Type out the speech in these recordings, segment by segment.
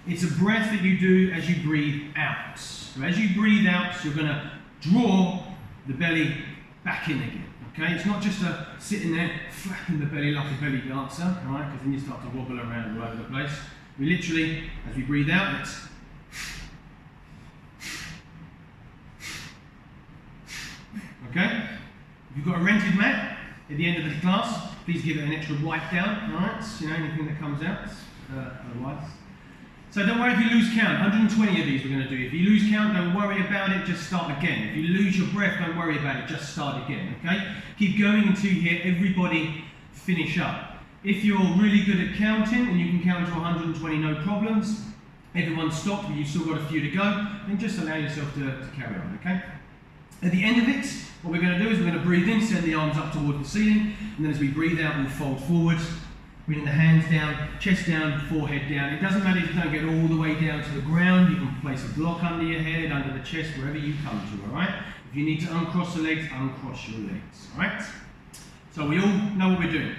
It's a breath that you do as you breathe out. So as you breathe out, you're going to draw the belly back in again. Okay, it's not just a sitting there flapping the belly like a belly dancer, right? Because then you start to wobble around all over the place. We literally, as we breathe out, it's okay. If you've got a rented mat at the end of the class, please give it an extra wipe down, right? You know, anything that comes out, otherwise. So don't worry if you lose count. 120 of these we're going to do. If you lose count, don't worry about it, just start again. If you lose your breath, don't worry about it, just start again, okay? Keep going until you hear everybody finish up. If you're really good at counting and you can count to 120 no problems, everyone stopped but you've still got a few to go, then just allow yourself to carry on, okay? At the end of it, what we're going to do is we're going to breathe in, send the arms up toward the ceiling, and then as we breathe out, we'll fold forward. Bringing the hands down, chest down, forehead down. It doesn't matter if you don't get all the way down to the ground. You can place a block under your head, under the chest, wherever you come to, all right? If you need to uncross the legs, uncross your legs, all right? So we all know what we're doing.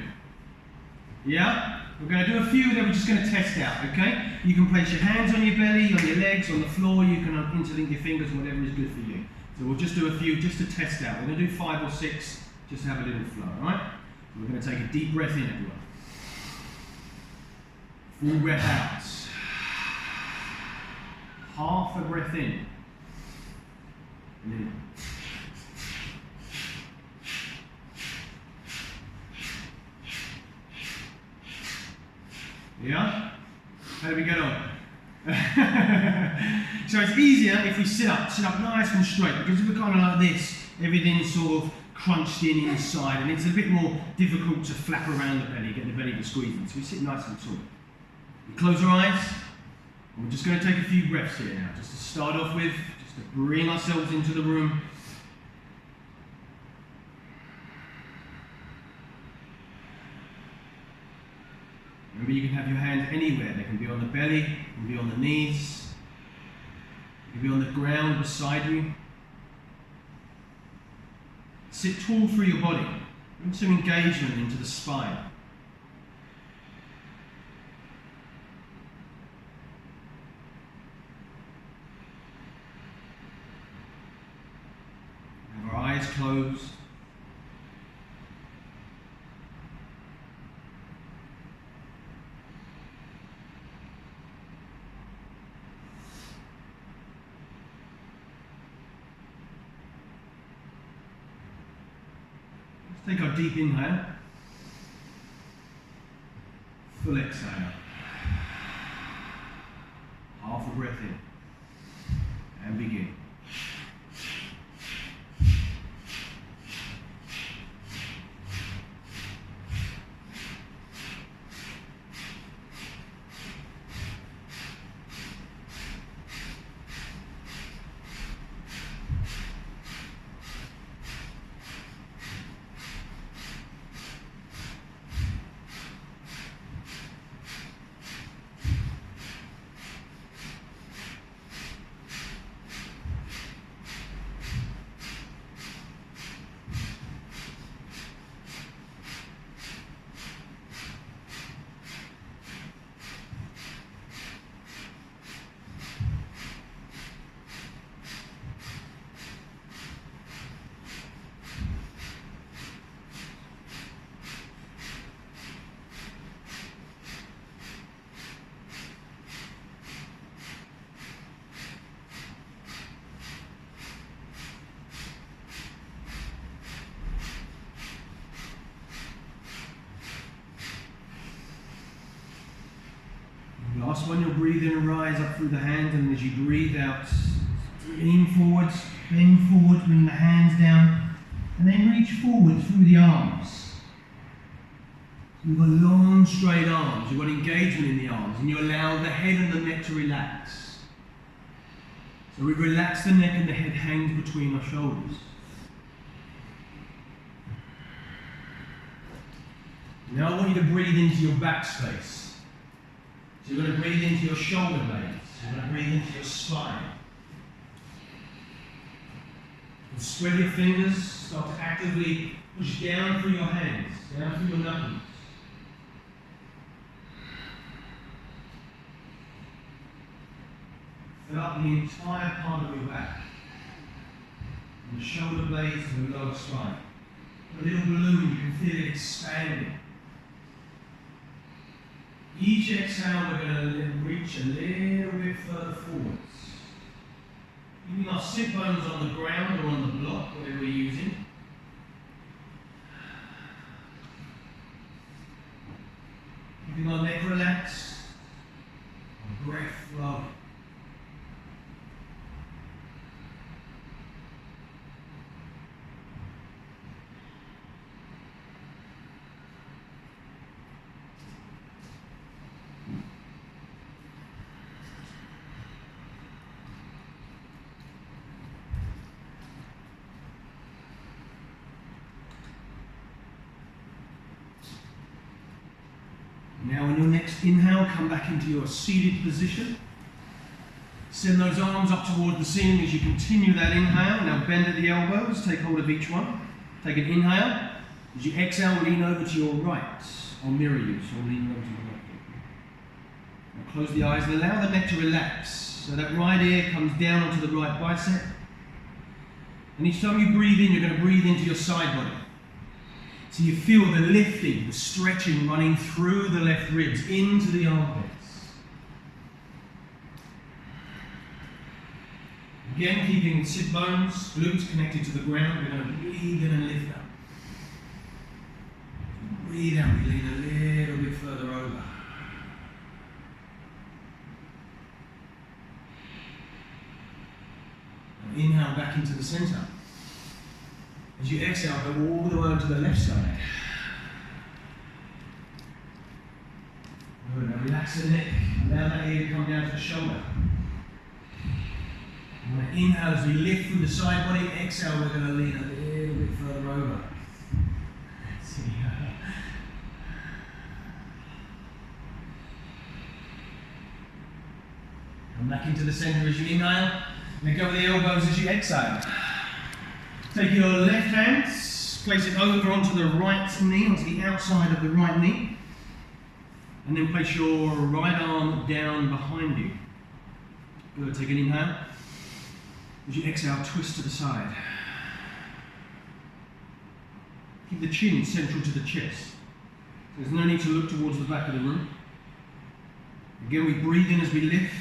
Yeah? We're going to do a few, then we're just going to test out, okay? You can place your hands on your belly, on your legs, on the floor. You can interlink your fingers, whatever is good for you. So we'll just do a few just to test out. We're going to do 5 or 6, just to have a little flow, all right? So we're going to take a deep breath in, everyone. Full breath out. Half a breath in. And in. Yeah? How do we get on? So it's easier if we sit up nice and straight, because if we're kind of like this, everything's sort of crunched in inside, and it's a bit more difficult to flap around the belly, get the belly to squeeze in. So we sit nice and tall. We close our eyes, and we're just going to take a few breaths here now, just to start off with, just to bring ourselves into the room. Remember, you can have your hands anywhere. They can be on the belly, they can be on the knees, they can be on the ground beside you. Sit tall through your body. Bring some engagement into the spine. Have our eyes closed. Take our deep inhale, full exhale, half a breath in, and begin. Last one, you'll breathe in and rise up through the hands, and as you breathe out, lean forwards, bend forward, bring the hands down, and then reach forward through the arms. So you've got long, straight arms, you've got engagement in the arms, and you allow the head and the neck to relax. So we relax the neck and the head hangs between our shoulders. Now I want you to breathe into your back space. So you're going to breathe into your shoulder blades. You're going to breathe into your spine. And spread your fingers. Start to actively push down through your hands, down through your knuckles. fill up the entire part of your back. From the shoulder blades to the lower spine. A little balloon, you can feel it expanding. Each exhale, we're going to reach a little bit further forwards. Keeping our sit bones on the ground or on the block, whatever we're using. Keeping our neck relaxed, our breath flowing. Now on your next inhale, come back into your seated position. Send those arms up toward the ceiling as you continue that inhale. Now bend at the elbows, take hold of each one. Take an inhale. As you exhale, lean over to your right. I'll mirror you, so lean over to your right. Now close the eyes and allow the neck to relax. So that right ear comes down onto the right bicep. And each time you breathe in, you're going to breathe into your side body. So you feel the lifting, the stretching running through the left ribs into the armpits. Again, keeping the sit bones, glutes connected to the ground. We're going to breathe in and lift up. Breathe out, we lean a little bit further over. Now inhale back into the center. As you exhale, go all the way onto the left side. Good, now relax the neck. Allow that ear to come down to the shoulder. And when inhale, as we lift through the side body, exhale, we're going to lean a little bit further over. Let's see. Come back into the center as you inhale. Let go of the elbows as you exhale. Take your left hand, place it over onto the right knee, onto the outside of the right knee. And then place your right arm down behind you. Good, take an inhale. As you exhale, twist to the side. Keep the chin central to the chest. There's no need to look towards the back of the room. Again, we breathe in as we lift.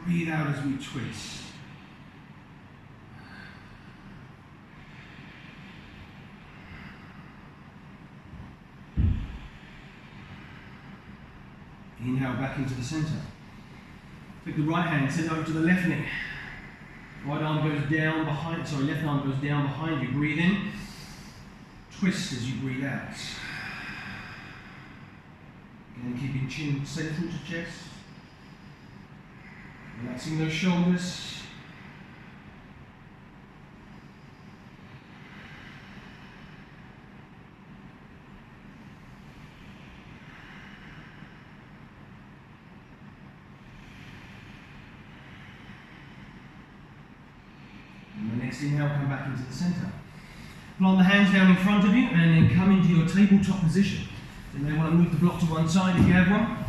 Breathe out as we twist. Inhale back into the center. Take the right hand, send it over to the left knee. Right arm goes down behind, left arm goes down behind you. Breathe in. Twist as you breathe out. Again, keeping chin central to chest. Relaxing those shoulders. Next inhale, come back into the center. Plant the hands down in front of you and then come into your tabletop position. You may want to move the block to one side if you have one.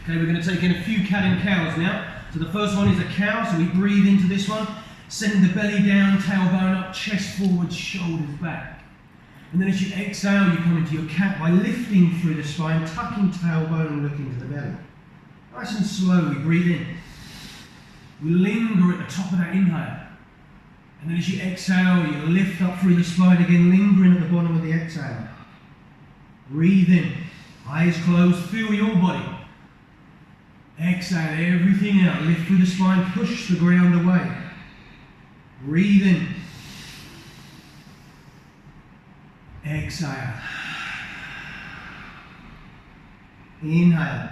Okay, we're going to take in a few cat and cows now. So the first one is a cow, so we breathe into this one, send the belly down, tailbone up, chest forward, shoulders back. And then as you exhale, you come into your cat by lifting through the spine, tucking tailbone and looking to the belly. Nice and slowly, breathe in. We linger at the top of that inhale. And then as you exhale, you lift up through the spine again, lingering at the bottom of the exhale. Breathe in, eyes closed, feel your body. Exhale everything out, lift through the spine, push the ground away. Breathe in. Exhale. Inhale.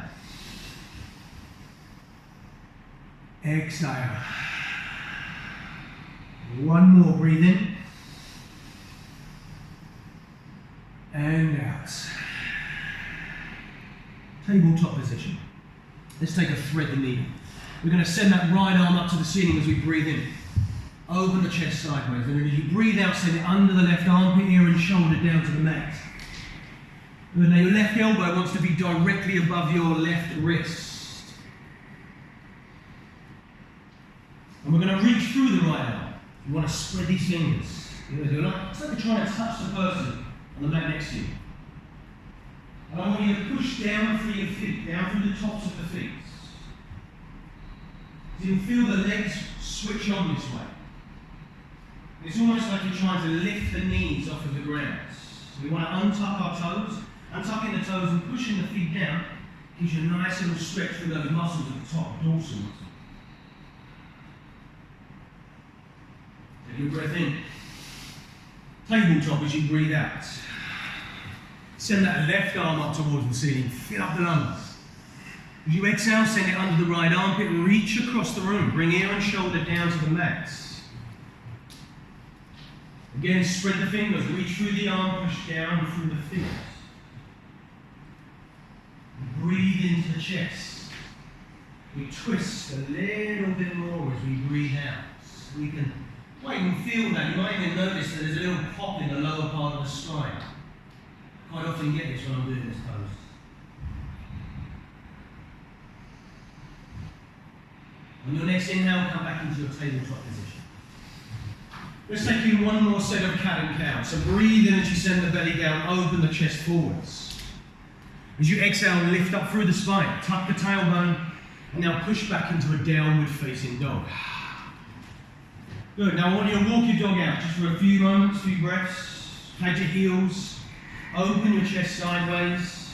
Exhale. One more, breathe in. And out. Tabletop position. Let's take a thread the needle. We're going to send that right arm up to the ceiling as we breathe in. Open the chest sideways. And then as you breathe out, send it under the left armpit, ear and shoulder down to the mat. And then your left elbow wants to be directly above your left wrist. And we're going to reach through the right arm. You want to spread these fingers. You're like, it's like you're trying to touch the person on the mat next to you. And I want you to push down through your feet, down through the tops of the feet. So you can feel the legs switch on this way. It's almost like you're trying to lift the knees off of the ground. So we want to untuck our toes, untucking the toes and pushing the feet down gives you a nice little stretch through those muscles at the top, dorsal muscles. Take a breath in. Tabletop as you breathe out. Send that left arm up towards the ceiling, fill up the lungs. As you exhale, send it under the right armpit and reach across the room. Bring ear and shoulder down to the mat. Again, spread the fingers, reach through the arm, push down through the feet. Breathe into the chest. We twist a little bit more as we breathe out. So we can, you might even feel that, you might even notice that there's a little pop in the lower part of the spine. I quite often get this when I'm doing this pose. On your next inhale, come back into your tabletop position. Let's take you one more set of cat and cow. So breathe in as you send the belly down, open the chest forwards. As you exhale, lift up through the spine, tuck the tailbone, and now push back into a downward facing dog. Good, now I want you to walk your dog out just for a few moments, few breaths. Plant your heels, open your chest sideways.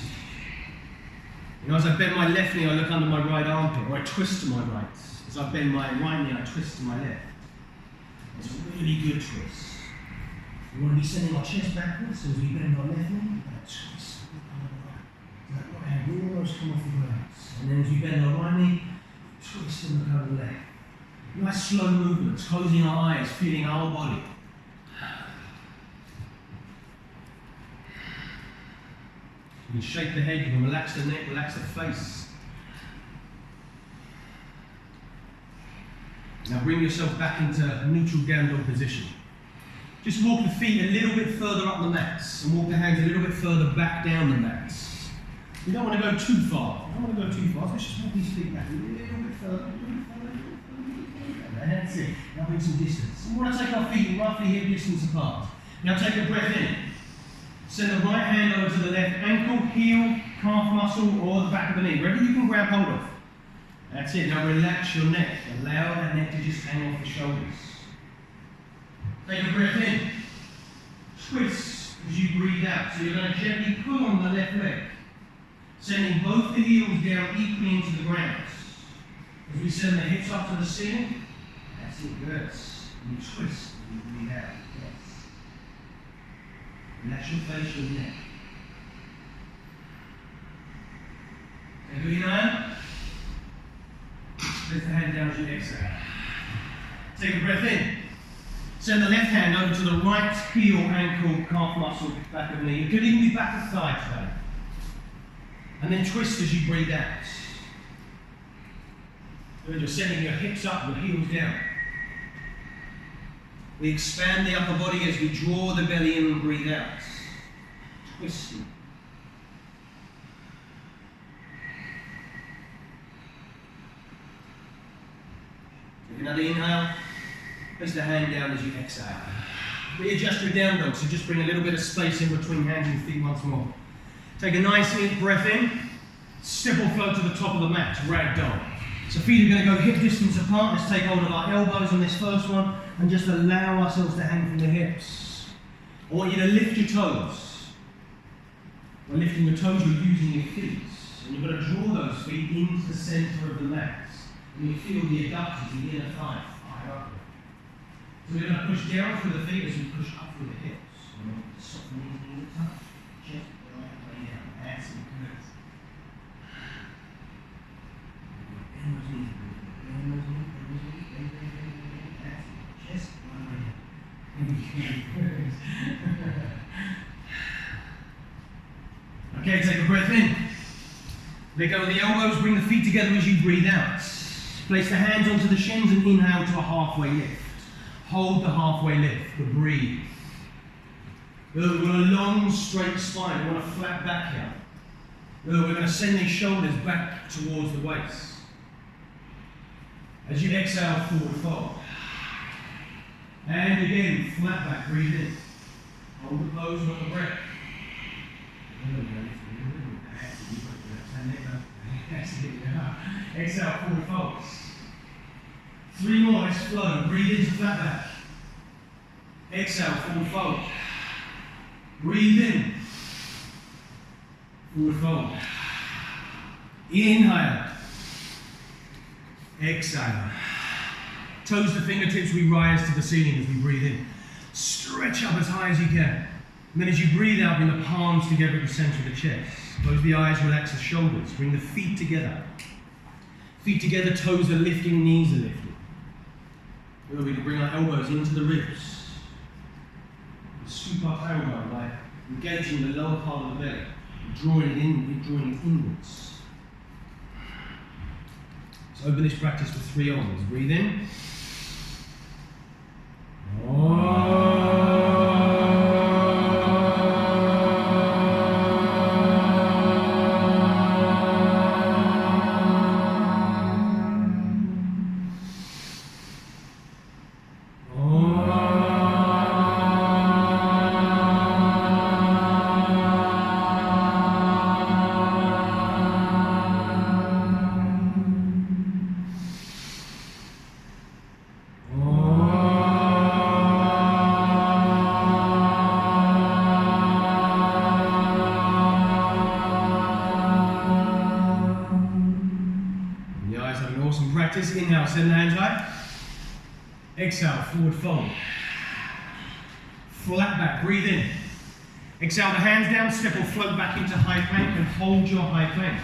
You know, as I bend my left knee, I look under my right armpit, or I twist to my right. As I bend my right knee, I twist to my left. It's a really good twist. We want to be sending our chest backwards, so as we bend our left knee, that twist with the right hand will almost come off the ground. And then as we bend our right knee, twist and look over the left. Nice slow movements, closing our eyes, feeling our body. You can shake the head, you can relax the neck, relax the face. Now bring yourself back into neutral down dog position. Just walk the feet a little bit further up the mats and walk the hands a little bit further back down the mats. You don't want to go too far. You don't want to go too far. Let's just walk these feet back a little bit further. That's it. Now bring some distance. We want to take our feet roughly hip distance apart. Now take a breath in. Send the right hand over to the left ankle, heel, calf muscle, or the back of the knee. Wherever you can grab hold of. That's it. Now relax your neck. Allow that neck to just hang off the shoulders. Take a breath in. Twist as you breathe out. So you're going to gently pull on the left leg. Sending both the heels down equally into the ground. As we send the hips up to the ceiling. That's it. Good. And you twist and you breathe out. Yes. Relax your face, your neck. Take a inhale. Lift the hand down as you exhale. Take a breath in. Send the left hand over to the right heel, ankle, calf muscle, back of the knee. It could even be back of thigh today. And then twist as you breathe out. Good, you're sending your hips up, your heels down. We expand the upper body as we draw the belly in and breathe out. Twisting. Take another inhale. Place the hand down as you exhale. Readjust your down dog, so just bring a little bit of space in between hands and feet once more. Take a nice deep breath in. Step or float to the top of the mat, rag doll. So feet are going to go hip distance apart. Let's take hold of our elbows on this first one and just allow ourselves to hang from the hips. I want you to lift your toes. When lifting your toes, you're using your feet. And you're going to draw those feet into the centre of the mat. And you feel the adductors, the inner thigh, fire up. So we're going to push down through the feet as we push up through the hips. So we're going to soften these knees up. Just right way down. That's it. Good. Bend those knees. Bend those knees. Bend those knees. Bend, bend, bend, bend. That's it. Just right way down. Okay, take a breath in. Let go of the elbows, bring the feet together as you breathe out. Place the hands onto the shins and inhale to a halfway lift. Hold the halfway lift, but breathe. Good, we want a long, straight spine. We want a flat back here. Good, we're going to send these shoulders back towards the waist. As you exhale, forward fold. And again, flat back, breathe in. Hold the pose, hold the breath. Exhale, forward folds. 3 more, let's flow. Breathe into flat back. Exhale, forward fold. Breathe in. Forward fold. Inhale. Exhale. Toes to fingertips, we rise to the ceiling as we breathe in. Stretch up as high as you can. And then as you breathe out, bring the palms together at the center of the chest. Close the eyes, relax the shoulders. Bring the feet together. Feet together, toes are lifting, knees are lifting. We can bring our elbows into the ribs. Scoop our tailbone by engaging the lower part of the belly. Drawing it in, drawing it inwards. So open this practice with 3 arms. Breathe in. Inhale, send the hands high. Exhale, forward fold. Flat back, breathe in. Exhale the hands down, step or float back into high plank and hold your high plank.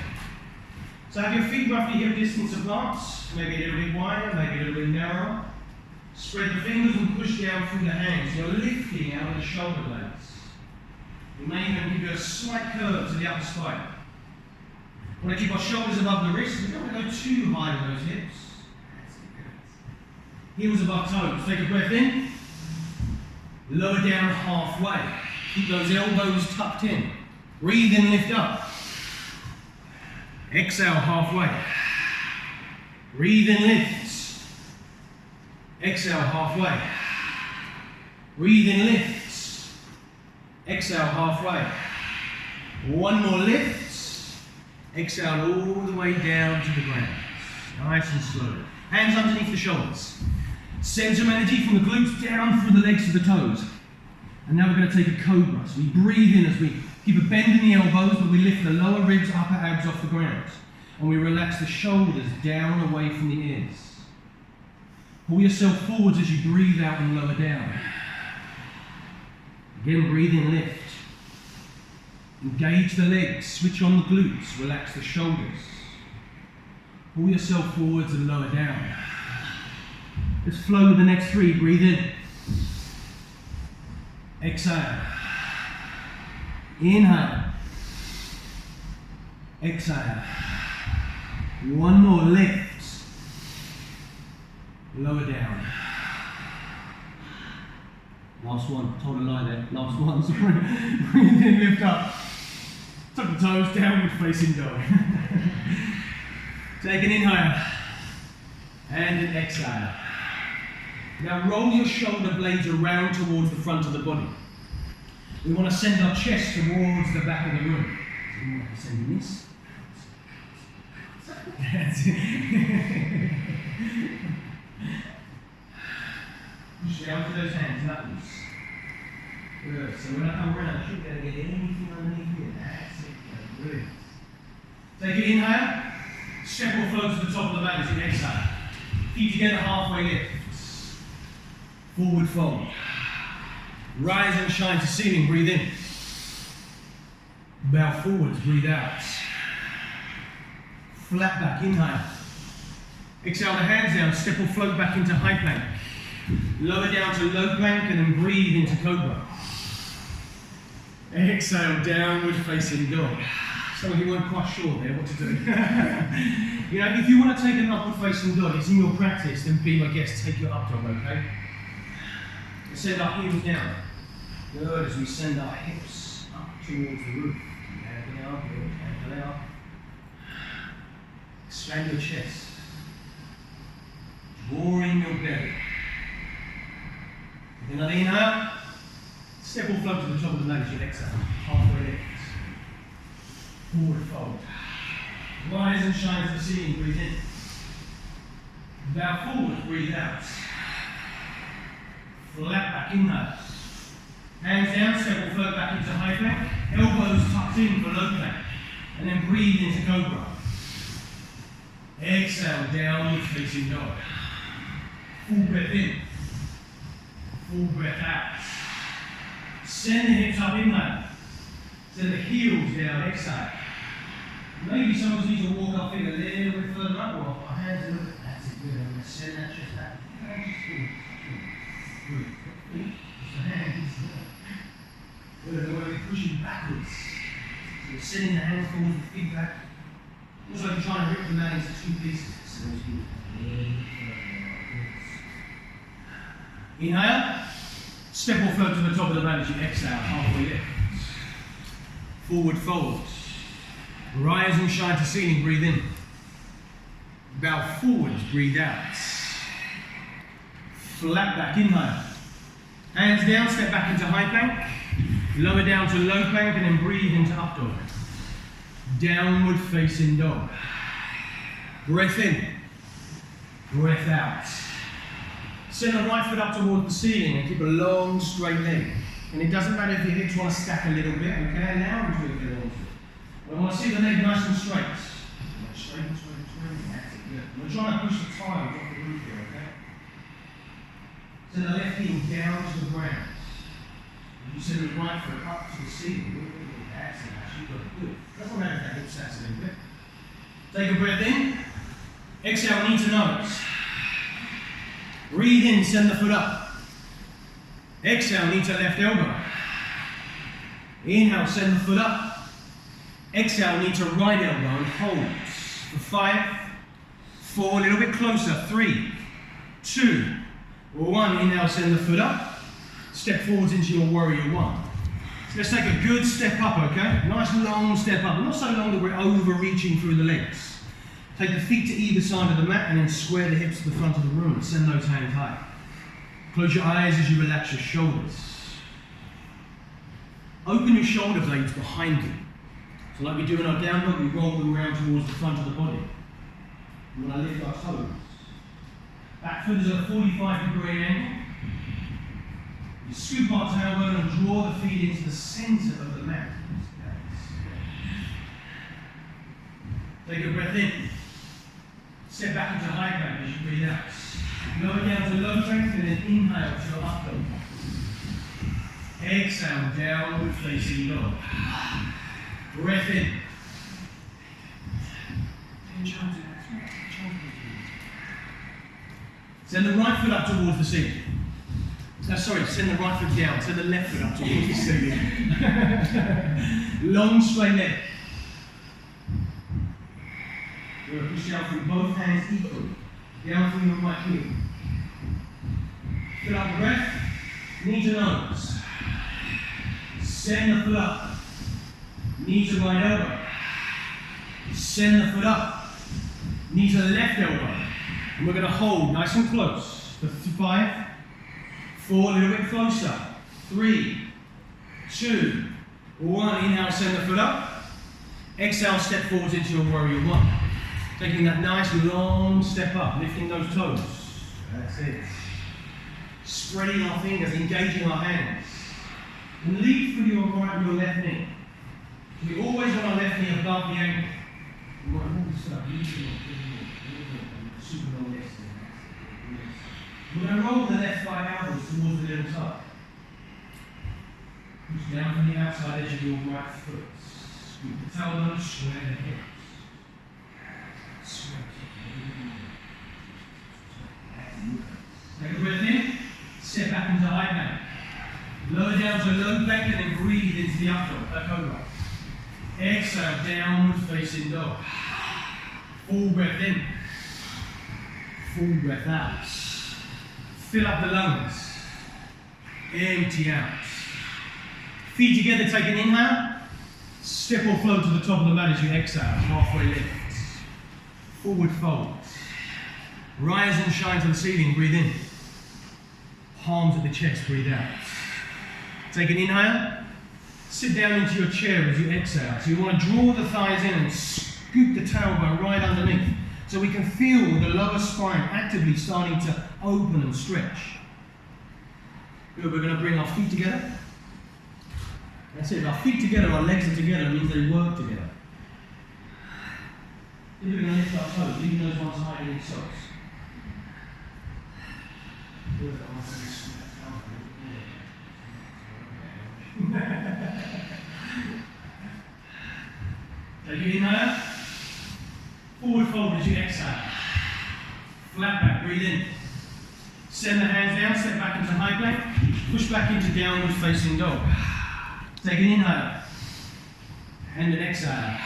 So have your feet roughly hip distance apart, maybe a little bit wider, maybe a little bit narrower. Spread the fingers and push down through the hands. You're lifting out of the shoulder blades. You may even give you a slight curve to the upper spine. We want to keep our shoulders above the wrists. We don't want to go too high with those hips. Heels above toes. Take a breath in. Lower down halfway. Keep those elbows tucked in. Breathe in, lift up. Exhale halfway. Breathe in, lift. Exhale halfway. Breathe in, lift. Exhale halfway. 1 more lift. Exhale all the way down to the ground. Nice and slow. Hands underneath the shoulders. Send some energy from the glutes down through the legs to the toes. And now we're going to take a cobra. So we breathe in as we keep a bend in the elbows, but we lift the lower ribs, upper abs off the ground. And we relax the shoulders down away from the ears. Pull yourself forwards as you breathe out and lower down. Again, breathe in, lift. Engage the legs, switch on the glutes, relax the shoulders. Pull yourself forwards and lower down. Let's flow with the next 3. Breathe in. Exhale. Inhale. Exhale. 1 more, lift. Lower down. Last one, told a lie there. Last one, so breathe in, lift up. Tuck the toes, downward facing dog. Take an inhale and an exhale. Now roll your shoulder blades around towards the front of the body. We want to send our chest towards the back of the room. So we want to send this. That's it. Push down to those hands, upwards. Good. So when I come around, I shouldn't be able to get anything underneath here. That's it. Good. Take an inhale. Step or float to the top of the mat as you exhale. Feet together, halfway lift. Forward fold. Rise and shine to ceiling, breathe in. Bow forwards, breathe out. Flat back, inhale. Exhale the hands down, step or float back into high plank. Lower down to low plank and then breathe into cobra. Exhale, downward facing dog. Some of you weren't quite sure there what to do. You know, if you want to take an upward facing dog, it's in your practice, then be my guest, take your up dog, okay? Let's send our heels down. Good, as we send our hips up towards the roof. Ankle out, ankle out. Expand your chest. or in your belly. With another inhale, step or float to the top of the mat as you exhale. Halfway lift. Forward fold. Rise and shine to the ceiling, breathe in. Bow forward, breathe out. Flat back, inhale. Hands down, step or float back into high plank. Elbows tucked in for low plank. And then breathe into cobra. Exhale, downward facing dog. Full breath in. Full breath out. Send the hips up, inhale. Send the heels down, exhale. Maybe some of us need to walk our feet a little bit further up, or our hands a little bit. That's it, good. I'm going to send that chest back. Good. Just the hands. Good. I'm going to be pushing backwards. So we're sending the hands forward, the feet back. Almost like you're trying to rip the mat into two pieces. So inhale. Step or float to the top of the mat as you exhale. Halfway lift. Forward fold. Rise and shine to ceiling, breathe in. Bow forwards, breathe out. Flat back, inhale. Hands down, step back into high plank. Lower down to low plank and then breathe into up dog. Downward facing dog. Breath in. Breath out. Send the right foot up towards the ceiling and keep a long straight leg. And it doesn't matter if your hips want to stack a little bit, okay? Now I'm doing it. I want to see the leg nice and straight. Straight. That's it, good. We're trying to push the thigh off the roof here, okay? Send the left heel down to the ground. You send the right foot up to the ceiling. That's it, actually, got it good. Doesn't matter if that hip stacks a little bit. Take a breath in. Exhale, knee to nose. Breathe in, send the foot up. Exhale, knee to left elbow. Inhale, send the foot up. Exhale, knee to right elbow and hold. For 5, 4, a little bit closer. 3, 2, 1. Inhale, send the foot up. Step forwards into your warrior 1. So let's take a good step up, okay? Nice long step up, but not so long that we're overreaching through the legs. Take the feet to either side of the mat and then square the hips to the front of the room and send those hands high. Close your eyes as you relax your shoulders. Open your shoulder blades behind you. So like we do in our down dog, we roll them around towards the front of the body. We want to lift our toes. Back foot is at a 45-degree angle. You scoop our tailbone and draw the feet into the centre of the mat. Take a breath in. Step back into high plank as you breathe out. Lower down to low plank and then inhale to your up dog. Exhale, downward facing dog. Breath in. Send the right foot up towards the ceiling. Send the right foot down. Send the left foot up towards the ceiling. Long straight leg. You're going to push down through both hands equally. Down through your right heel. Fill up the breath. Knee to nose. Send the foot up. Knee to right elbow. Send the foot up. Knee to left elbow. And we're going to hold nice and close. For 5, 4, a little bit closer. 3, 2, 1. Inhale, send the foot up. Exhale, step forwards into your warrior 1. Taking that nice long step up, lifting those toes. That's it. Spreading our fingers, engaging our hands. And lead through your right and your left knee. We always want our left knee above the ankle. We want all this stuff. Super long left knee. We're going to roll the left thigh outwards towards the little toe. Push down from the outside edge of your right foot. Scoop the tailbone, square the hips. Take a breath in, step back into high plank. Lower down to low plank and then breathe into the up dog, back over. Exhale, downward facing dog. Full breath in, full breath out. Fill up the lungs, empty out. Feet together, take an inhale. Step or float to the top of the mat as you exhale, halfway lift. Forward fold. Rise and shine to the ceiling, breathe in. Palms at the chest, breathe out. Take an inhale. Sit down into your chair as you exhale. So you want to draw the thighs in and scoop the tailbone right underneath. So we can feel the lower spine actively starting to open and stretch. Good, we're going to bring our feet together. That's it, our feet together, our legs are together, it means they work together. Then we're going to lift our toes, leaving those ones higher than socks. Good, take an inhale, forward fold as you exhale. Flat back, breathe in. Send the hands down, step back into high plank, push back into downward facing dog. Take an inhale, and an exhale.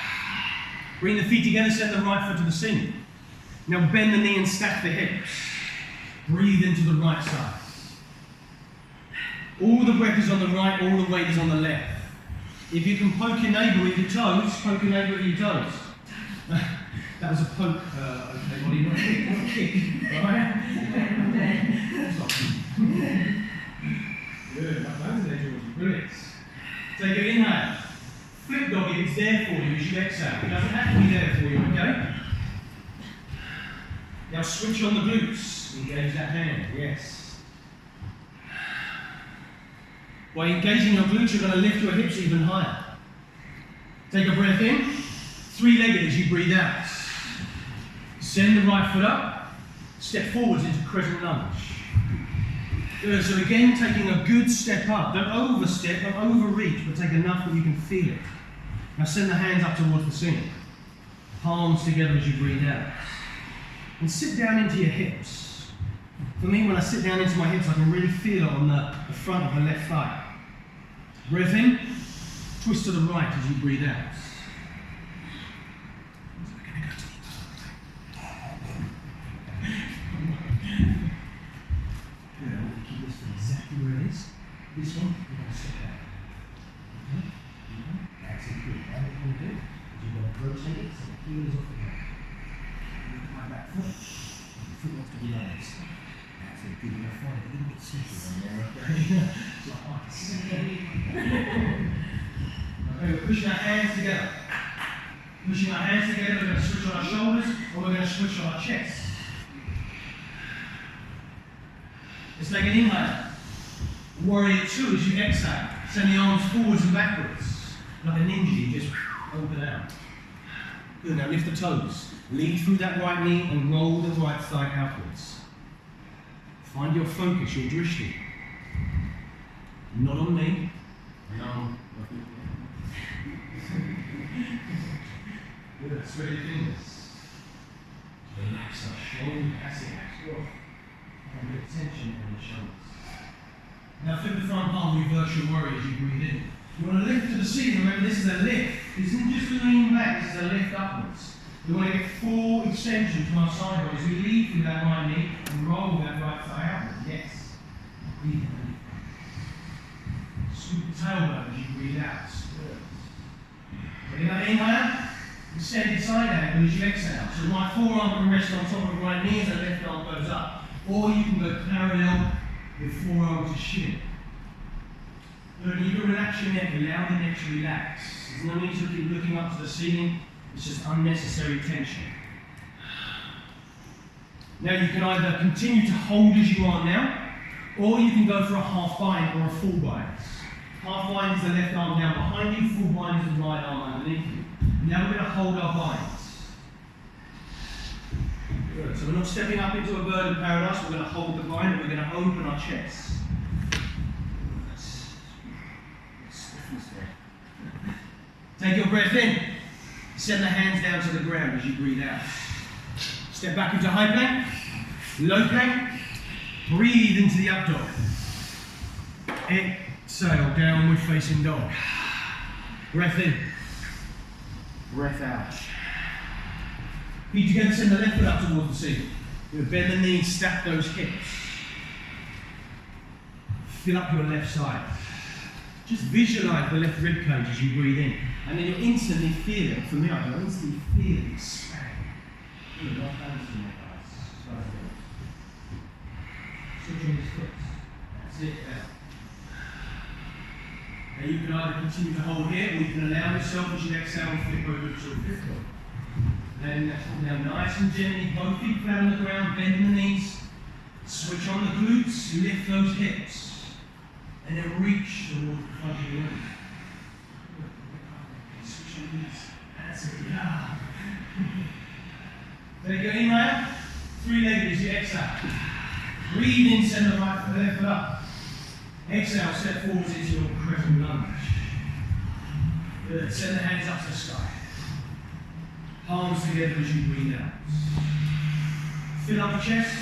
Bring the feet together, set the right foot to the ceiling. Now bend the knee and stack the hips. Breathe into the right side. All the breath is on the right, all the weight is on the left. If you can poke your neighbour with your toes, poke your neighbour with your toes. That was a poke, okay, body, not a kick, alright? Good, that was there, Georgie, brilliant. Take an inhale. Flip dog if it's there for you as you exhale. It doesn't have to be there for you, okay? Now switch on the glutes. Engage that hand, yes. By engaging your glutes, you're going to lift your hips even higher. Take a breath in, three-legged as you breathe out. Send the right foot up, step forwards into crescent lunge. Good, so again, taking a good step up. Don't overstep, don't overreach, but take enough that you can feel it. Now send the hands up towards the ceiling. Palms together as you breathe out. And sit down into your hips. For me, when I sit down into my hips, I can really feel it on the front of the left thigh. Breath in, twist to the right as you breathe out. Good, I want to keep this exactly where it is. This one, we're going to step back. That's it, good. Now what you're going to do is you're going to rotate it so the heel is off the ground. Look at my back foot. The foot wants to be like this. That's it, good. You're going to find it a little bit slippery on there, okay? It's like, oh, it's okay, we're pushing our hands together. Pushing our hands together, we're going to switch on our shoulders, or we're going to switch on our chest. Let's take an inhale. Warrior 2 as you exhale. Send the arms forwards and backwards. Like a ninja, you just open out. Good, now lift the toes. Lead through that right knee and roll the right thigh outwards. Find your focus, your drishti. Not on me. No. Good, spread your fingers. Relax our shoulders. That's it. And a bit of tension in the shoulders. Now flip the front palm, reverse your warrior as you breathe in. You want to lift to the ceiling. Remember, this is a lift. This isn't just a lean back, this is a lift upwards. We want to get full extension to our sideways. We lead through that right knee and roll that right thigh outward. Yes. Breathe in. Scoop the tailbone as you breathe out. Ready? Now inhale. Extended side angle as you exhale. So the right forearm can rest on top of the right knee as the left arm goes up. Or you can go parallel with forearm to shin. When you can relax your neck, allow the neck to relax. There's no need to keep looking up to the ceiling. It's just unnecessary tension. Now you can either continue to hold as you are now, or you can go for a half bind or a full bind. Half bind is the left arm down behind you, full bind is the right arm underneath you. Now we're going to hold our binds. Good. So we're not stepping up into a bird of paradise, we're going to hold the bind and we're going to open our chest. Take your breath in. Send the hands down to the ground as you breathe out. Step back into high plank, low plank. Breathe into the up dog. Exhale, downward facing dog. Breath in. Breath out. Feet together, send the left foot up towards the ceiling. Bend the knees, stack those hips. Fill up your left side. Just visualize the left rib cage as you breathe in. And then you'll instantly feel it. For me, I can instantly feel it expand. Good, not hands to my guys. on your foot. That's it there. Now you can either continue to hold here, or you can allow yourself as you exhale and flip over to a fifth one. Then now nice and gently, both feet flat on the ground, bend the knees, switch on the glutes, lift those hips, and then reach towards the front of your room. Switch on the knees. That's it, yeah. Take your inhale, three-legged as you exhale. Breathe in, send the right foot, left foot up. Exhale, step forwards into your crescent lunge. Good, send the hands up to the sky. Palms together as you breathe out. Fill up the chest,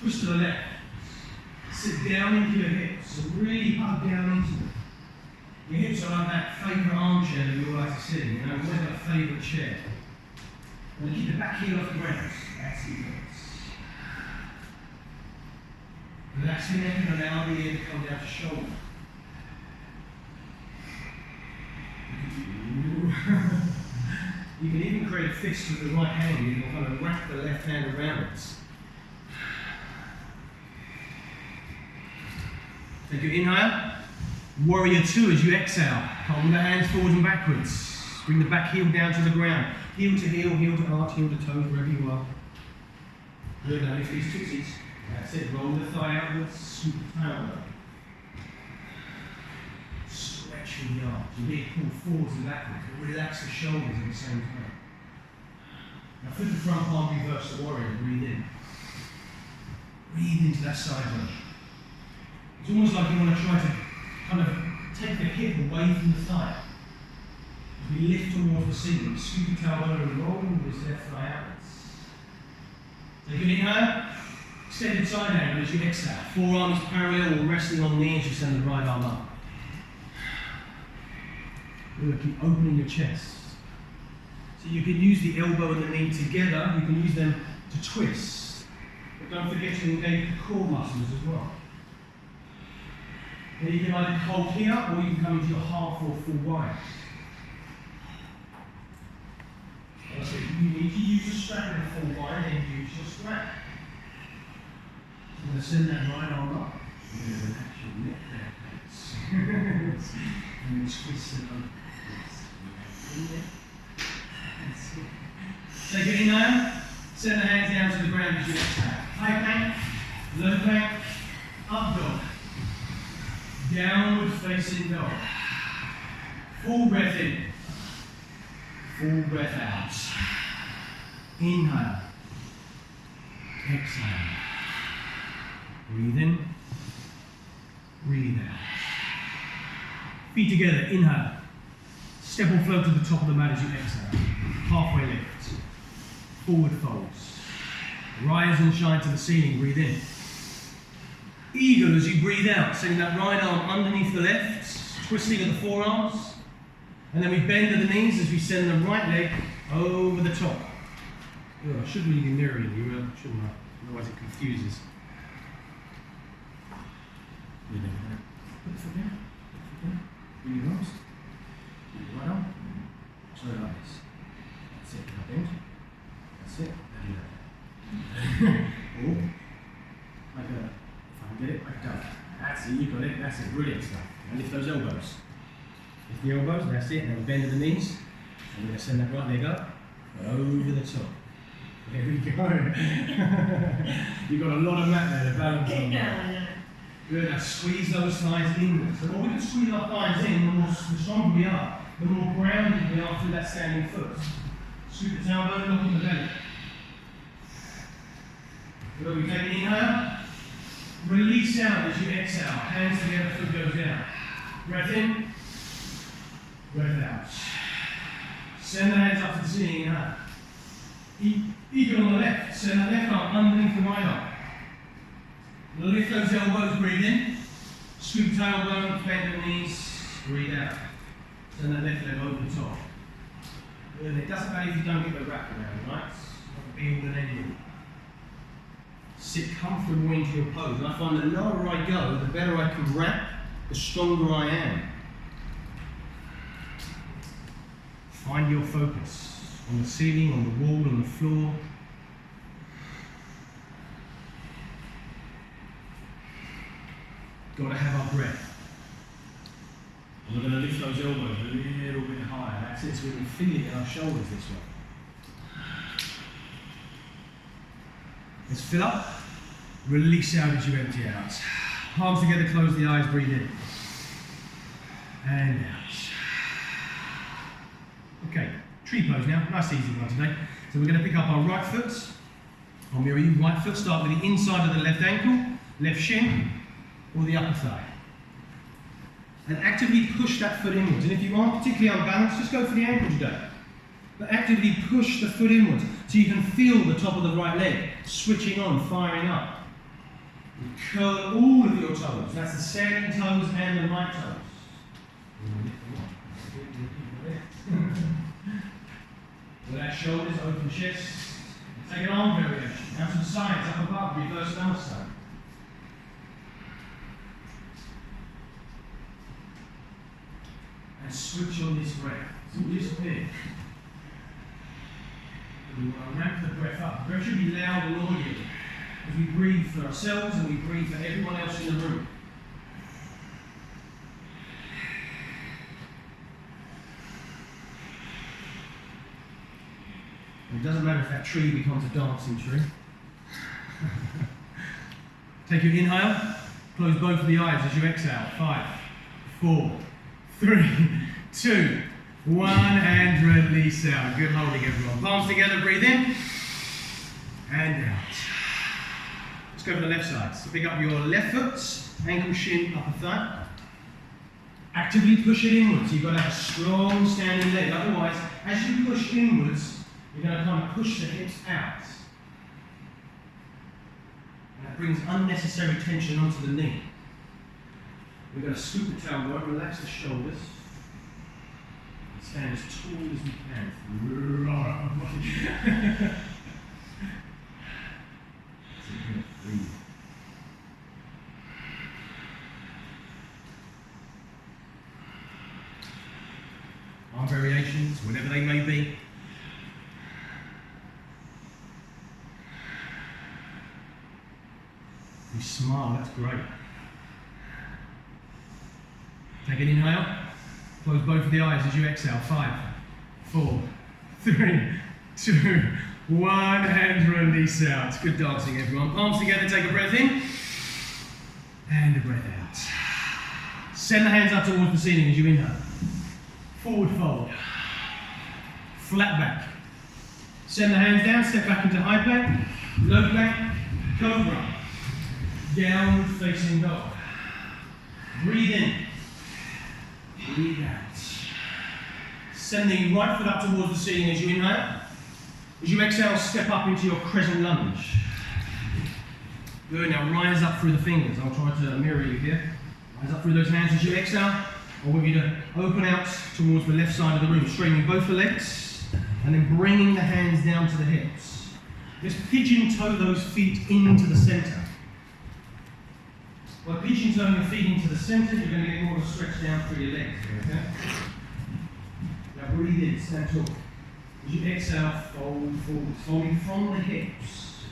twist to the left. Sit down into your hips, so really hug down into them. Your hips are like that favourite armchair that we all like to sit in, always got a favourite chair. And keep the back heel off the ground. That's it. Relax your neck and allow the ear to come down to shoulder. You can even create a fist with the right hand. You can kind of wrap the left hand around it. Take your inhale. Warrior two as you exhale. Hold the hands forwards and backwards. Bring the back heel down to the ground. Heel to heel, heel to arch, heel to toes, wherever you are. Good, now lift these tootsies. That's it, roll the thigh outwards, scoop the tail up. Stretch your arms. You need to pull forwards and backwards, but relax the shoulders at the same time. Now flip the front palm, reverse the warrior, breathe in. Breathe into that side lunge. It's almost like you want to try to kind of take the hip away from the thigh. As we lift towards the ceiling, scoop the tailbone and roll this left thigh outwards. Take an inhale, extended side angle as you exhale. Forearms parallel or resting on the knee as you send the right arm up. You're going to keep opening your chest. So you can use the elbow and the knee together, you can use them to twist. But don't forget to engage the core muscles as well. Then you can either hold here or you can come into your half or full wide. So you need to use a strap in a full wide and use your strap. I'm going to send that right arm up. You're going to relax your neck there, thanks. And then twist it over. Take your inhale, send the hands down to the ground as you exhale. High plank, low plank, up dog. Downward facing dog. Full breath in. Full breath out. Inhale. Exhale. Breathe in. Breathe out. Feet together. Inhale. Step or float to the top of the mat as you exhale. Halfway lift. Forward folds. Rise and shine to the ceiling. Breathe in. Eagle as you breathe out, sending that right arm underneath the left, twisting at the forearms, and then we bend at the knees as we send the right leg over the top. Oh, I should really be mirroring you, shouldn't I? Otherwise it confuses. Put the foot down, bring your arms, put your right arm, so like this. That's it, now bend. That's it, now do that. Oh, like a get it back down. That's it, you got it, that's it, brilliant stuff. Now lift those elbows. Lift the elbows, that's it, and then bend at the knees. And we're going to send that right leg up, over the top. There we go. You've got a lot of mat there to balance on. Good, now squeeze those thighs inwards. The more we can squeeze our thighs in, the stronger we are, the more grounded we are through that standing foot. Scoop the tailbone, lock in the belly. Good, we take an inhale. Release out as you exhale. Hands together, foot goes down. Breath in, breath out. Send the hands up to the ceiling. Inhale. Eagle on the left. Send the left arm underneath the right arm. Lift those elbows, breathe in. Scoop tailbone, bend the knees, breathe out. Send that left leg over the top. Good. It doesn't matter if you don't get the wrap around, right? It's not a be all and end all. Sit comfortable into your pose. And I find the lower I go, the better I can wrap, the stronger I am. Find your focus on the ceiling, on the wall, on the floor. got to have our breath. And we're going to lift those elbows a little bit higher. That's it, so we can feel it in our shoulders this way. Let's fill up. Release out as you empty out. Palms together, close the eyes, breathe in. And out. Okay, tree pose now. Nice easy one today. So we're going to pick up our right foot. I'll mirror you. Right foot, start with the inside of the left ankle, left shin, or the upper thigh. And actively push that foot inwards. And if you aren't particularly unbalanced, just go for the ankle today. But actively push the foot inwards so you can feel the top of the right leg switching on, firing up. And curl all of your toes. That's the standing toes and the right toes. Relax shoulders, open chest. Take an arm variation. Out to the sides, up above, reverse namaste. And switch on this breath. It's all disappeared. We want to ramp the breath up. The breath should be loud and audible as we breathe for ourselves and we breathe for everyone else in the room. And it doesn't matter if that tree becomes a dancing tree. Take your inhale, close both of the eyes as you exhale. 5, 4, 3, 2, 1, and release out. Good holding, everyone. Palms together, breathe in, and out. Let's go to the left side. So pick up your left foot, ankle, shin, upper thigh. Actively push it inwards. You've got to have a strong standing leg. Otherwise, as you push inwards, you're going to kind of push the hips out. And that brings unnecessary tension onto the knee. We're going to scoop the tailbone, relax the shoulders. Stand as tall as we can. Breathe. Arm variations, whatever they may be. You smile, that's great. Take an inhale. Close both of the eyes as you exhale. 5, 4, 3, 2, 1, and release out. Good dancing, everyone. Palms together, take a breath in, and a breath out. Send the hands up towards the ceiling as you inhale. Forward fold. Flat back. Send the hands down, step back into high plank, low plank, cobra. Downward facing dog. Breathe in. Breathe out. Send the right foot up towards the ceiling as you inhale. As you exhale, step up into your crescent lunge. Good, now rise up through the fingers. I'll try to mirror you here. Rise up through those hands as you exhale. I want you to open out towards the left side of the room, straightening both the legs, and then bringing the hands down to the hips. Just pigeon toe those feet into the center. By pigeon toeing your feet into the center, you're going to get more of a stretch down through your legs. Okay? Now breathe in, stand tall. As you exhale, fold forward, folding from the hips.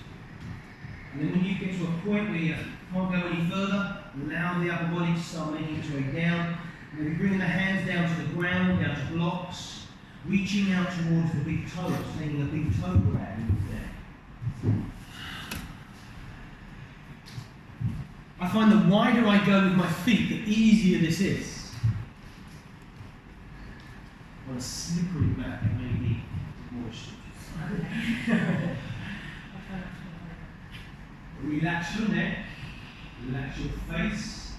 And then when you get to a point where you can't go any further, allow the upper body to start making its way down. And then bringing the hands down to the ground, down to blocks, reaching out towards the big toes, making a big toe grab there. I find the wider I go with my feet, the easier this is. On a slippery mat, it may be more stretches. Relax your neck, relax your face.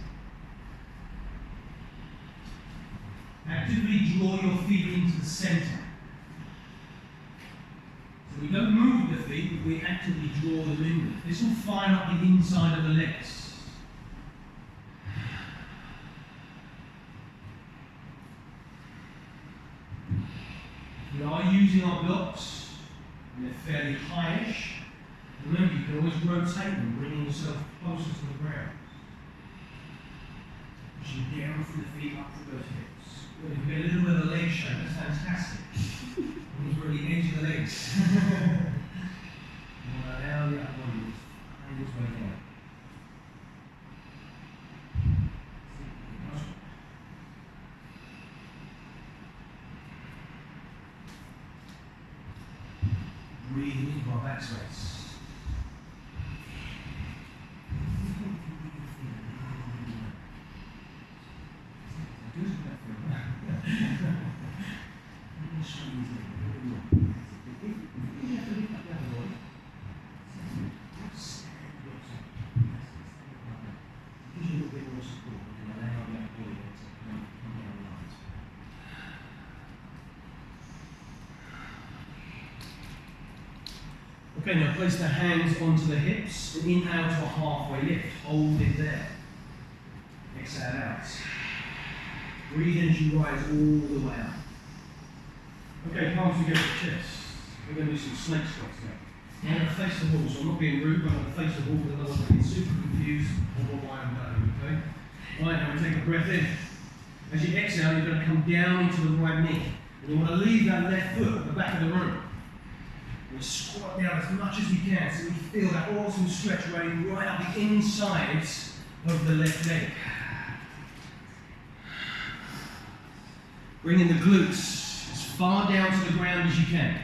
Actively draw your feet into the center. So we don't move the feet, but we actively draw them inward. This will fire up the inside of the legs. We are using our blocks, and they're fairly highish. Remember, you can always rotate them, bringing yourself closer to the ground. Pushing down through the feet, up through those hips. Good. If you get a little bit of a leg shake, that's fantastic. Almost really edge of the legs. You want to allow the upper body to find its way down. our back space. Okay, now place the hands onto the hips and inhale to a halfway lift. Hold it there. Exhale out. Breathe in as you rise all the way up. Okay, palms together at the chest. We're going to do some snake squats now. I'm going to face the wall, so I'm not being rude, but I'm going to face the wall because otherwise I get super confused on why I'm doing, okay? Right, now we take a breath in. As you exhale, you're going to come down into the right knee. And you want to leave that left foot at the back of the room. And squat down as much as you can so you feel that awesome stretch running right up the insides of the left leg. Bring in the glutes as far down to the ground as you can.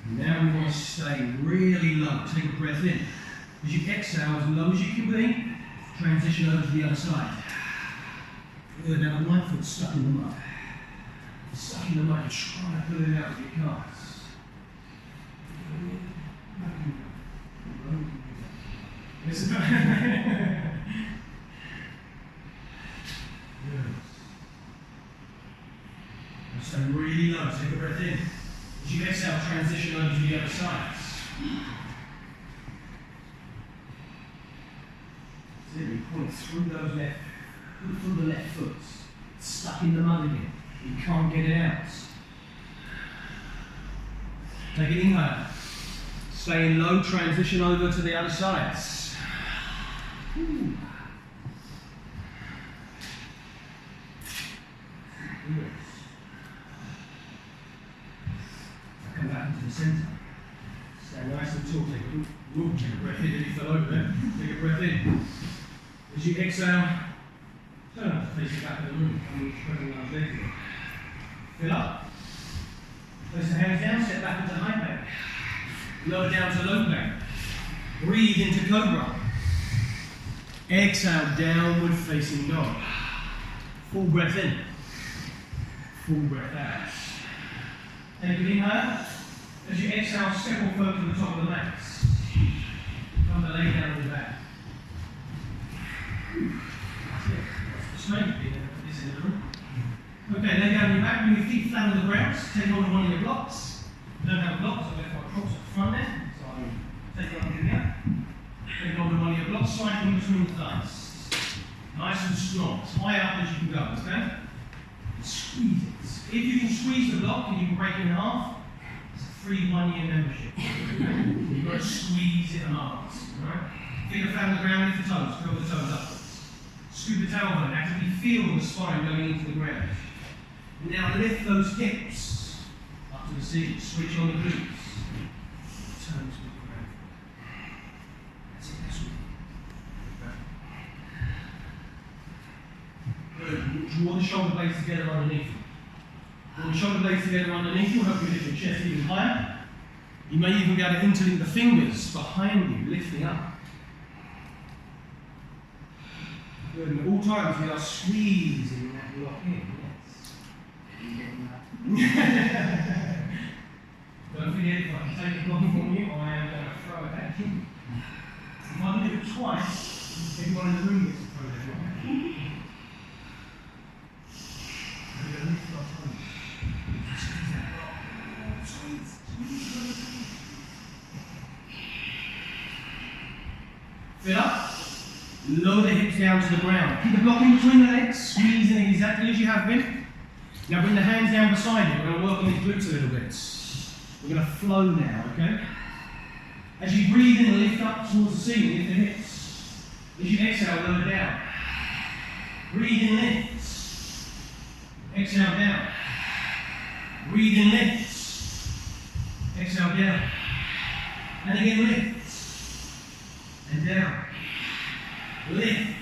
Now we want to stay really low. Take a breath in. As you exhale as low as you can be, transition over to the other side. Good, now the right foot's stuck in the mud. Stuck in the mud, you're trying to pull it out with your calves. It's about stay really low, take a breath in. As you exhale, transition over to the other side. So you point through those through the left foot. It's stuck in the mud again. You can't get it out. Take an inhale. Stay in low, transition over to the other side. Good. Come back into the centre. Stay nice and tall. Take a breath in. You fell over there. Take a breath in. As you exhale, turn up to face the back of the room. Come spreading those legs again. Fill up. Place the hands down. Step back into high plank. Lower down to low plank. Breathe into cobra. Exhale, downward facing dog. Full breath in. Full breath out. Take an inhale. As you exhale, step or float to the top of the mat. Come to lay down on your back. That's it. That's the strength being this in the room. Okay, lay down on your back, bring your feet flat on the ground. Take hold of one of your blocks. If you don't have blocks, I've left my props at the front there. So I'll take it on here. Take hold of one of your blocks, slide in between the thighs. Nice and strong, as high up as you can go, okay? Squeeze it. If you can squeeze the block and you can break it in half, it's a free 1-year membership. You've got to squeeze it hard. Right? Feet are flat on the ground, lift the toes, curl the toes upwards. Scoop the tailbone, actively feel the spine going into the ground. And now lift those hips up to the ceiling, switch on the glutes. Turn to the ground. That's it, that's it. Good. Draw the shoulder blades together underneath you. Draw the shoulder blades together underneath you, help you lift your chest even higher. You may even be able to interlink the fingers behind you, lifting up. Good, and at all times we are squeezing that block in, yes. Don't forget, if I can take the block from you, I am going to throw it back in. If I do it twice, everyone in the room gets to throw their block back in. We're going to lift our toes. Squeeze that block. Squeeze. Fill up. Lower the hips down to the ground. Keep the block in between the legs, squeezing it exactly as you have been. Now bring the hands down beside you. We're going to work on these glutes a little bit. We're going to flow now, okay? As you breathe in and lift up towards the ceiling, lift the hips. As you exhale, lower down. Breathe in, lift. Exhale down. Breathe in, lift. Exhale down. And again, lift. And down. Lift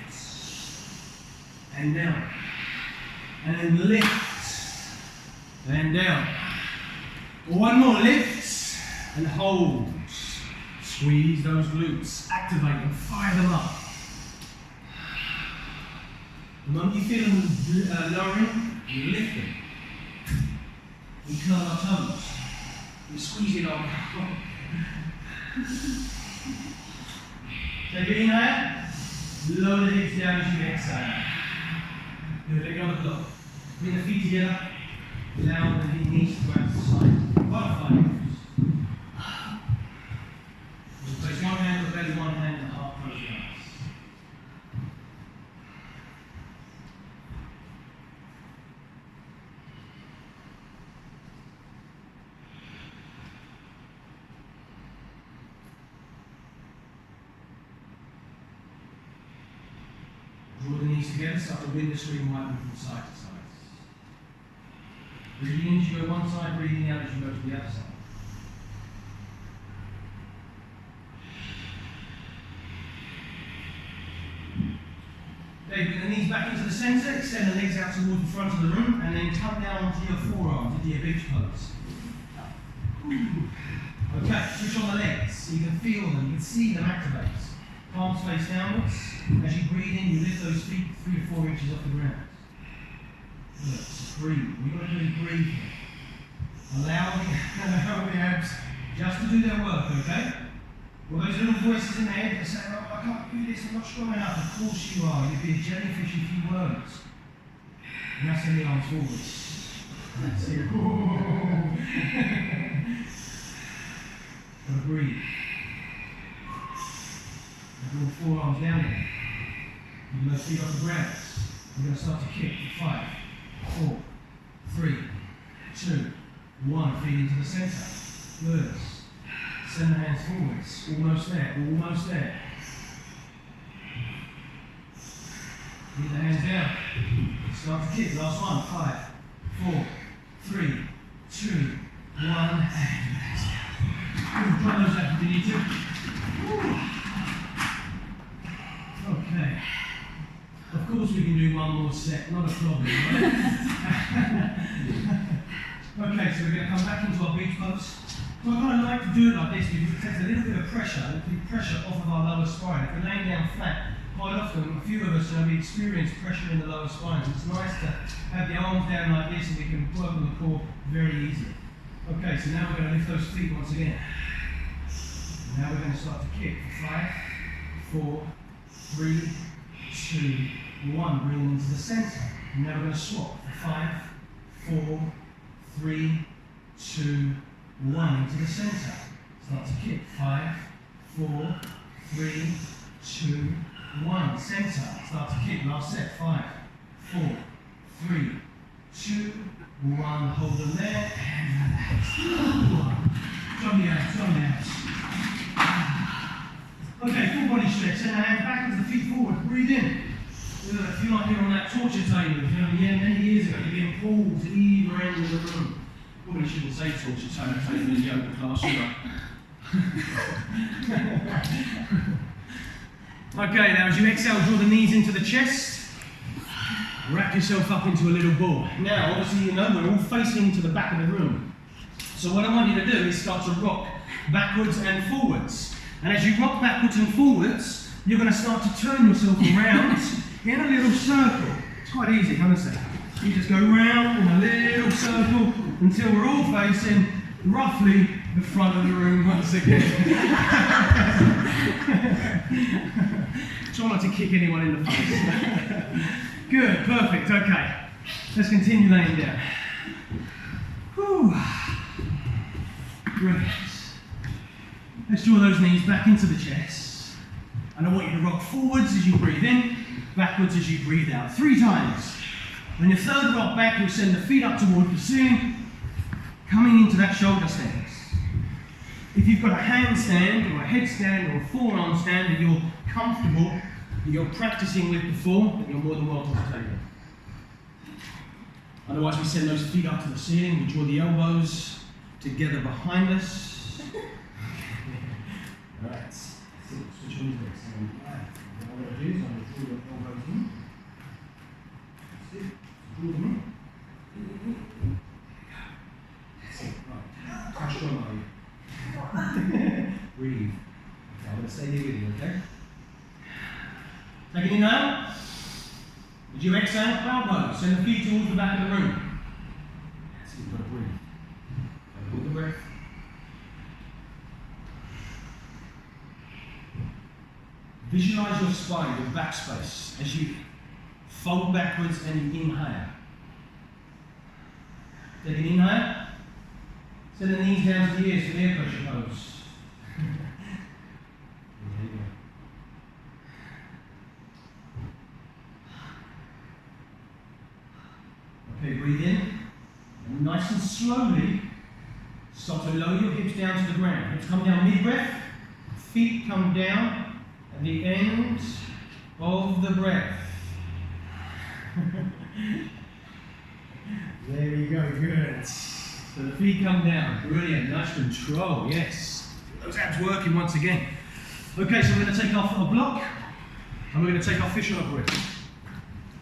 and down, and then lift and down. One more, lift and hold. Squeeze those glutes, activate and fire them up. The moment you feel them lowering, you lift them. We curl our toes. We squeeze it on. Take an inhale, lower the hips down as you exhale. Good, let go of the block. Bring the feet together, allow the knees to go out to the side. Butterfly. Place one hand on the belly, one hand on the heart, close your eyes. Draw the knees together, start the window stream widen from side to side. Breathing in as you go one side, breathing out as you go to the other side. Okay, bring the knees back into the centre, extend the legs out towards the front of the room, and then come down onto your forearms, into your beach pose. Okay, switch on the legs, so you can feel them, you can see them activate. Palms face downwards. As you breathe in, you lift those feet 3 to 4 inches off the ground. Good, just breathe. We've got to really breathe here. Allow the abs just to do their work, okay? Well, those little voices in the head that say, oh, I can't do this, I'm not strong enough. Of course you are. You'd be a jellyfish if you weren't. And that's in the arms forwards. That's it. Gotta breathe. Draw the forearms down here. You can feet off the ground. We're going to start to kick for 5, 4, 3, 2, 1. Feet into the centre. Good. Send the hands forwards. Almost there. Almost there. Get the hands down. Start to kick. Last one. 5, 4, 3, 2, 1. And hands down. Try those out if you need to. Okay. Of course we can do one more set. Not a problem, right? Okay, so we're going to come back into our beach pose. So I kind of like to do it like this because it takes a little bit of pressure off of our lower spine. If we're laying down flat, quite often, a few of us we experience pressure in the lower spine. It's nice to have the arms down like this and we can work on the core very easily. Okay, so now we're going to lift those feet once again. Now we're going to start to kick. 5, 4, 3, 2, 1. Bring them into the centre. And now we're going to swap. 5, 4, 3, 2, 1 into the centre. Start to kick. 5, 4, 3, 2, 1. Centre. Start to kick. Last set. 5, 4, 3, 2, 1. Hold them there and relax. Drop the abs. Drop the abs. Okay, full body stretch. Send the hands back as the feet forward. Breathe in. Feel like you're on that torture table. Yeah, many years ago, you're being pulled to either end of the room. Probably shouldn't say torture table in the yoga class, should I? Okay, now as you exhale, draw the knees into the chest. Wrap yourself up into a little ball. Now, obviously, you know we're all facing to the back of the room. So what I want you to do is start to rock backwards and forwards. And as you rock backwards and forwards, you're going to start to turn yourself around in a little circle. It's quite easy, honestly. You just go round in a little circle until we're all facing roughly the front of the room once again. Try not to kick anyone in the face. Good, perfect, okay. Let's continue laying down. Whew. Great. Let's draw those knees back into the chest. And I want you to rock forwards as you breathe in, backwards as you breathe out. 3 times. On your third rock back, you'll send the feet up towards the ceiling, coming into that shoulder stand. If you've got a handstand or a headstand or a forearm stand that you're comfortable, that you're practicing with before, then you're more than welcome to take it. Otherwise, we send those feet up to the ceiling, we draw the elbows together behind us. Alright, switch on your legs. What I'm going to do is I'm going to draw your elbows in. That's it. Draw them in. Breathe. Okay, I'm going to stay here with you, okay? Take an inhale. As you exhale, cloud pose. Send the feet towards the back of the room. That's it, you've got to breathe. Hold the breath. Visualize your spine, your back space, as you fold backwards and you inhale. Take an inhale. Send the knees down to the ears for the ear pressure pose. There you go. Okay, breathe in. And nice and slowly, start to lower your hips down to the ground. Hips come down mid-breath. Feet come down at the end of the breath. There you go, good. So the feet come down, brilliant, nice control, yes. Those abs working once again. Okay, so we're going to take our foot block, and we're going to take our fish on a brick.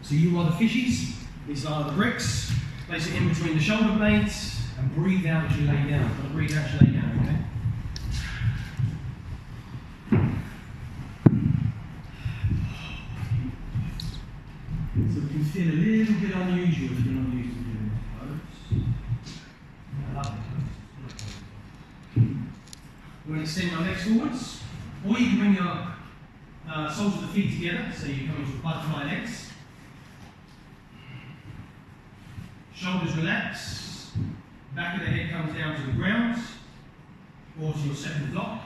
So you are the fishies, these are the bricks. Place it in between the shoulder blades, and breathe out as you lay down. Got to breathe out as you lay down, okay? So it can feel a little bit unusual if you're not used to doing this pose. I love it. We're going to extend our legs forwards, or you can bring your soles of the feet together, so you come into butterfly legs. Shoulders relax, back of the head comes down to the ground, or to your second block.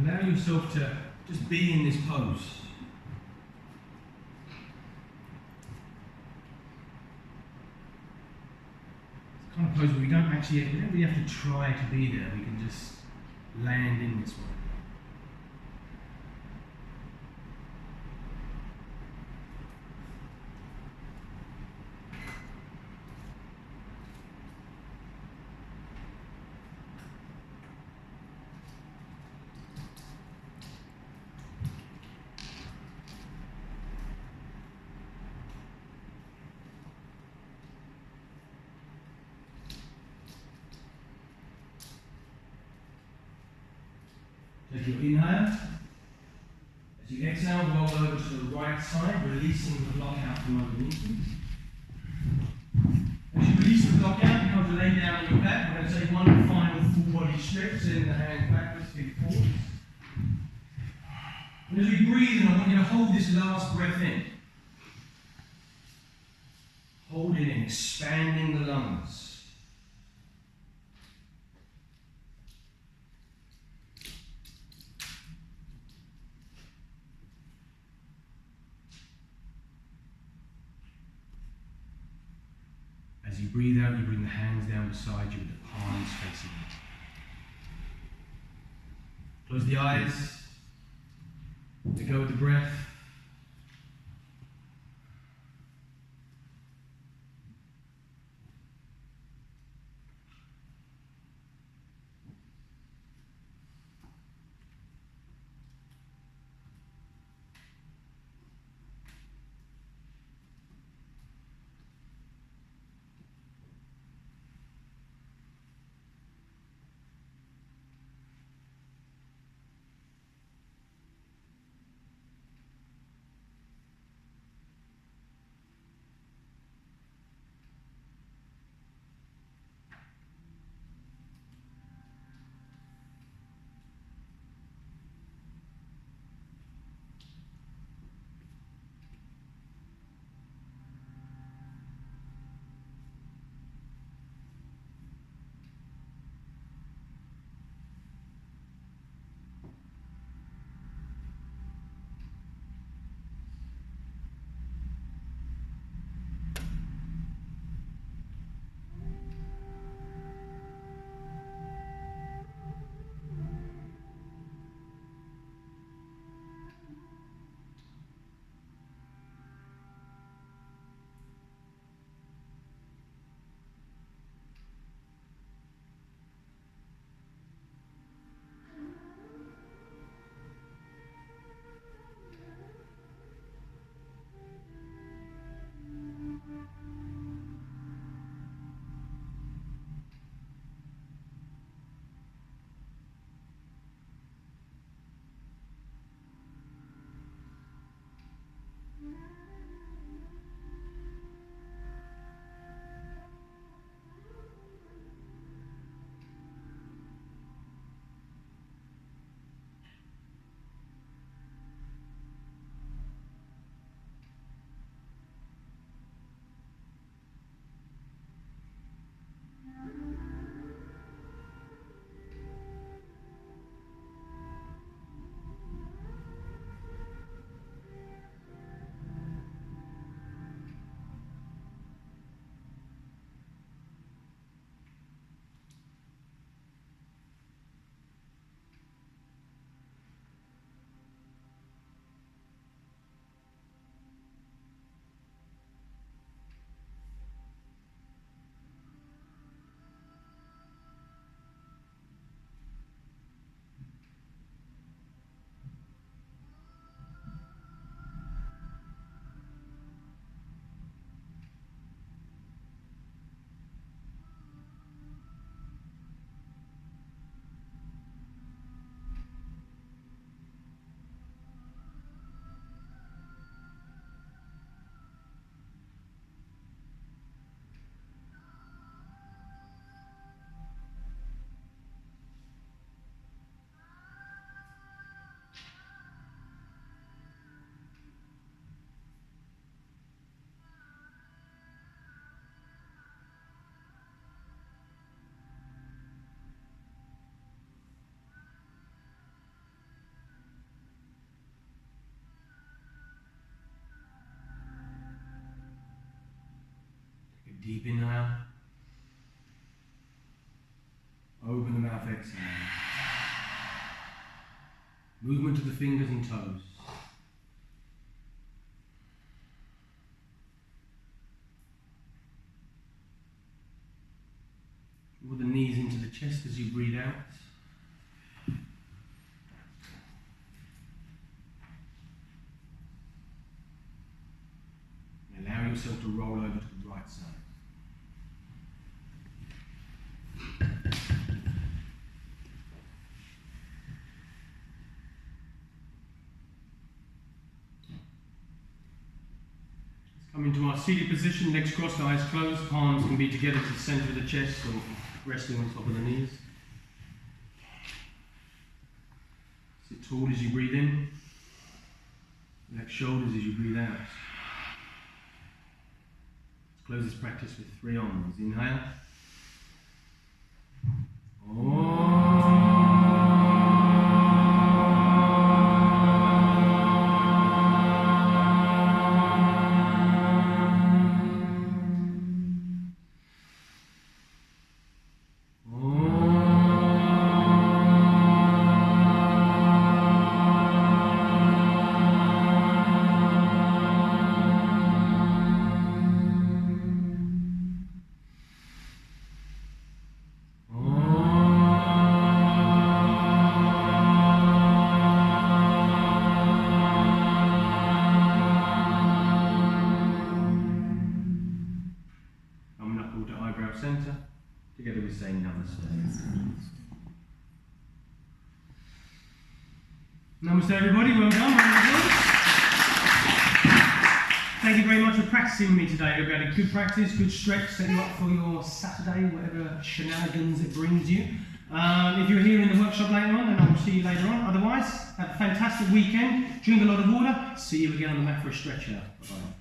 Allow yourself to just be in this pose. It's the kind of pose where we don't really have to try to be there, we can just land in this way. Take your inhale. As you exhale, roll over to the right side, releasing the block out from underneath you. As you release the block out, you come to lay down on your back. We're going to take one final full body stretch, sending the hands backwards, feet forwards. And as we breathe in, I want you to hold this last breath in. Hold it in, expanding the lungs. As you breathe out, you bring the hands down beside you with the palms facing you. Close the eyes. Let go with the breath. Deep inhale. Open the mouth, exhale. Movement of the fingers and toes. Draw the knees into the chest as you breathe out. And allow yourself to roll over to the right side. Come into our seated position, legs crossed, eyes closed, palms can be together to the centre of the chest or resting on top of the knees. Sit tall as you breathe in, relax shoulders as you breathe out. Let's close this practice with 3 Oms. Inhale. Centre, together we say Namaste. Namaste everybody, well done, Thank you very much for practicing with me today. Hope you had a good practice, good stretch, set you up for your Saturday, whatever shenanigans it brings you. If you're here in the workshop later on, then I'll see you later on. Otherwise, have a fantastic weekend, drink a lot of water, see you again on the mat for a stretch out. Bye-bye.